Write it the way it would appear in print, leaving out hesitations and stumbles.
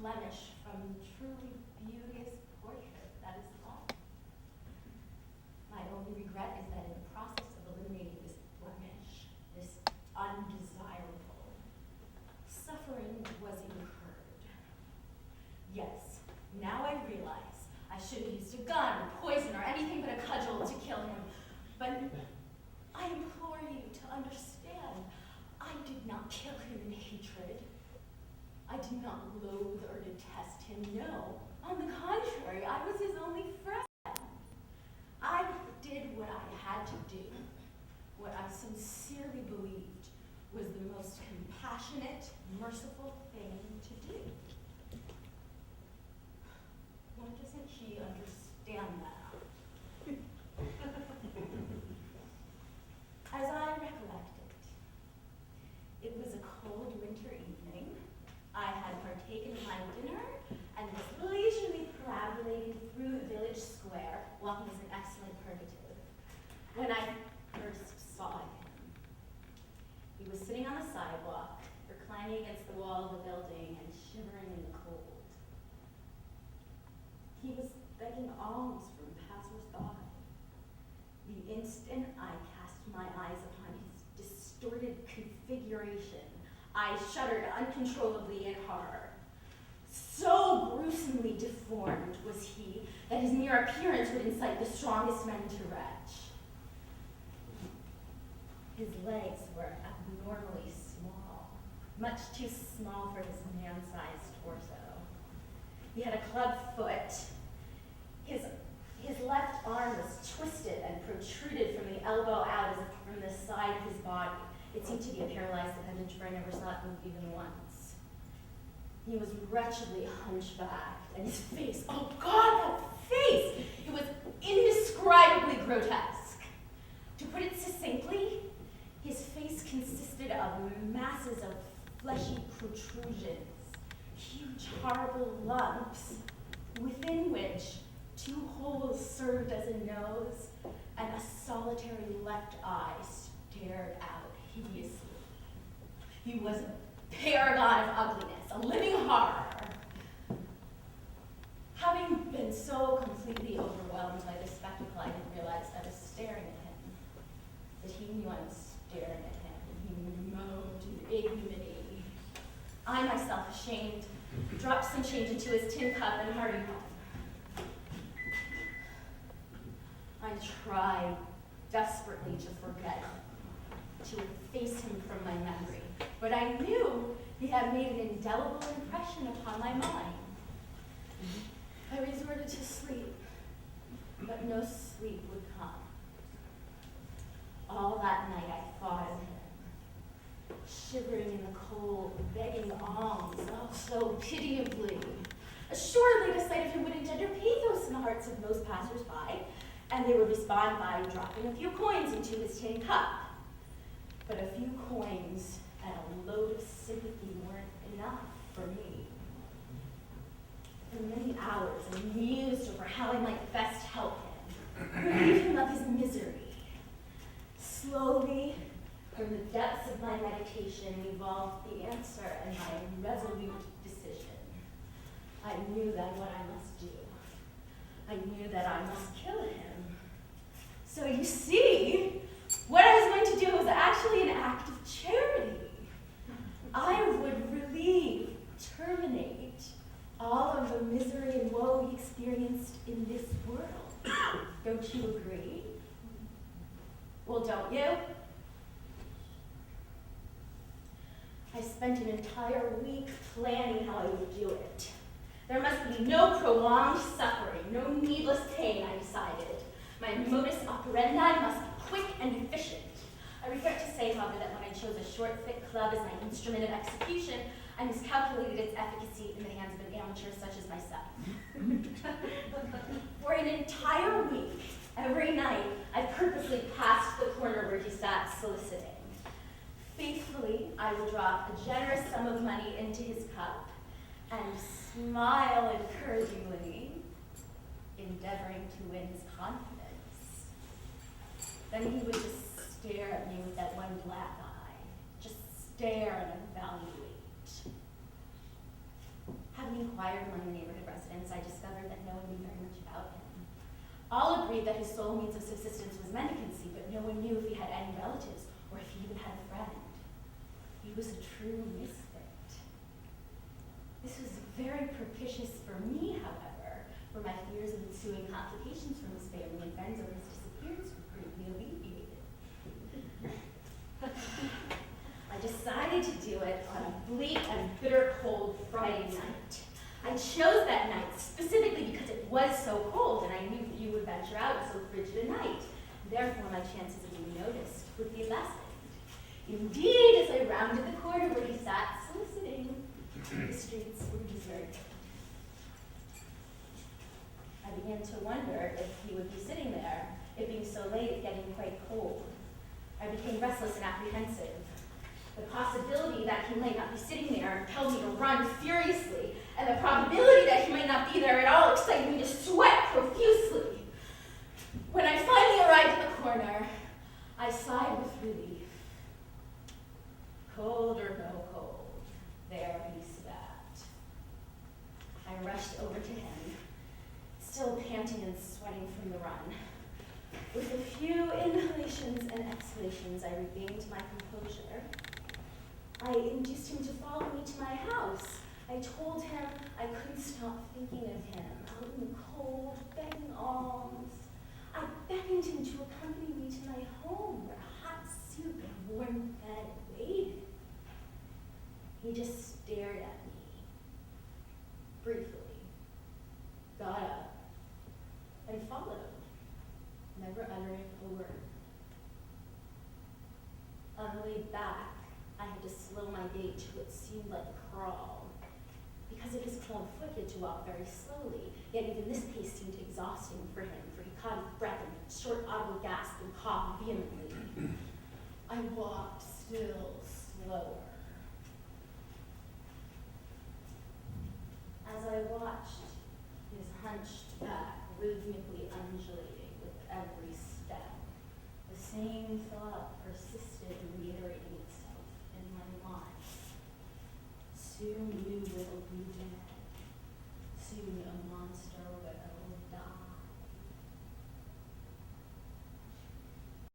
blemish from truly beauteous portrait, that is all. My only regret is that in the process of eliminating this blemish, this undesirable, suffering was incurred. Yes, now I realize I should have used a gun, or poison, or anything but a cudgel to kill him. But I implore you to understand, I did not kill him in hatred. I did not loathe or detest him, no. On the contrary, I was his only friend. I did what I had to do, what I sincerely believed was the most compassionate, merciful thing to do. Why doesn't he understand that? As I recollect it was a cold winter evening. I had partaken of my dinner and was leisurely perambulating through the village square, walking as an excellent purgative, when I first saw him. He was sitting on the sidewalk, reclining against the wall of the building and shivering in the cold. He was begging alms from passers-by. The instant I cast my eyes upon his distorted configuration, I shuddered uncontrollably in horror. So gruesomely deformed was he that his mere appearance would incite the strongest men to retch. His legs were abnormally small, much too small for his man-sized torso. He had a club foot. His left arm was twisted and protruded from the elbow out as if from the side of his body. It seemed to be a paralyzed appendage, for I never saw it move even once. He was wretchedly hunchbacked, and his face, oh God, that face! It was indescribably grotesque. To put it succinctly, his face consisted of masses of fleshy protrusions, huge horrible lumps, within which 2 holes served as a nose, and a solitary left eye stared out hideously. He was a paragon of ugliness, a living horror. Having been so completely overwhelmed by the spectacle, I didn't realize I was staring at him, that he knew I was staring at him. He moaned in ignominy. I, myself ashamed, dropped some change into his tin cup and hurried home. I tried desperately to forget, to efface him from my memory, but I knew he had made an indelible impression upon my mind. I resorted to sleep, but no sleep would come. All that night I thought of him, shivering in the cold, begging alms, oh, so pitiably. Assuredly, the sight of him would engender pathos in the hearts of most passers-by, and they would respond by dropping a few coins into his tin cup. But a few coins and a load of sympathy weren't enough for me. For many hours I mused over how I might best help him, relieve him of his misery. Slowly, from the depths of my meditation, evolved the answer and my resolute decision. I knew then what I must do. I knew that I must kill him. So you see, what I was going to do was actually an act of charity. I would relieve, terminate all of the misery and woe he experienced in this world. Don't you agree? Well, don't you? I spent an entire week planning how I would do it. There must be no prolonged suffering, no needless pain, I decided. My modus operandi must be quick and efficient. I regret to say, however, that when I chose a short, thick club as my instrument of execution, I miscalculated its efficacy in the hands of an amateur such as myself. For an entire week, every night, I purposely passed the corner where he sat soliciting. Faithfully, I would drop a generous sum of money into his cup and smile encouragingly, endeavoring to win his confidence. Then he would just stare at me with that one black eye, just stare and evaluate. Having he inquired among the neighborhood residents, I discovered that no one knew very much about him. All agreed that his sole means of subsistence was mendicancy, but no one knew if he had any relatives or if he even had a friend. He was a true misfit. This was very propitious for me, however, for my fears of ensuing complications from his family and friends over his disappearance were greatly alleviated. I decided to do it on a bleak and bitter cold Friday night. I chose that night specifically because it was so cold and I knew few would venture out on so frigid a night. Therefore, my chances of being noticed would be lessened. Indeed, as I rounded the corner where he sat soliciting, the streets were deserted. I began to wonder if he would be sitting there, it being so late, getting quite cold. I became restless and apprehensive. The possibility that he might not be sitting there impelled me to run furiously, and the probability that he might not be there at all excited me to sweat profusely. When I finally arrived at the corner, I sighed with relief. Cold or no cold, there he sat. I rushed over to him, still panting and sweating from the run. With a few inhalations and exhalations, I regained my composure. I induced him to follow me to my house. I told him I couldn't stop thinking of him, out in the cold, begging alms. I beckoned him to accompany me to my home, where hot soup and warm bed awaited. He just stared at me, briefly, got up, and followed, never uttering a word. On the way back, I had to slow my gait to what seemed like a crawl. Because of his club foot, he had to walk very slowly, yet even this pace seemed exhausting for him, for he caught his breath in a short audible gasp and coughed vehemently. I walked still slower. As I watched, his hunched back rhythmically undulating with every step, the same thought persisted.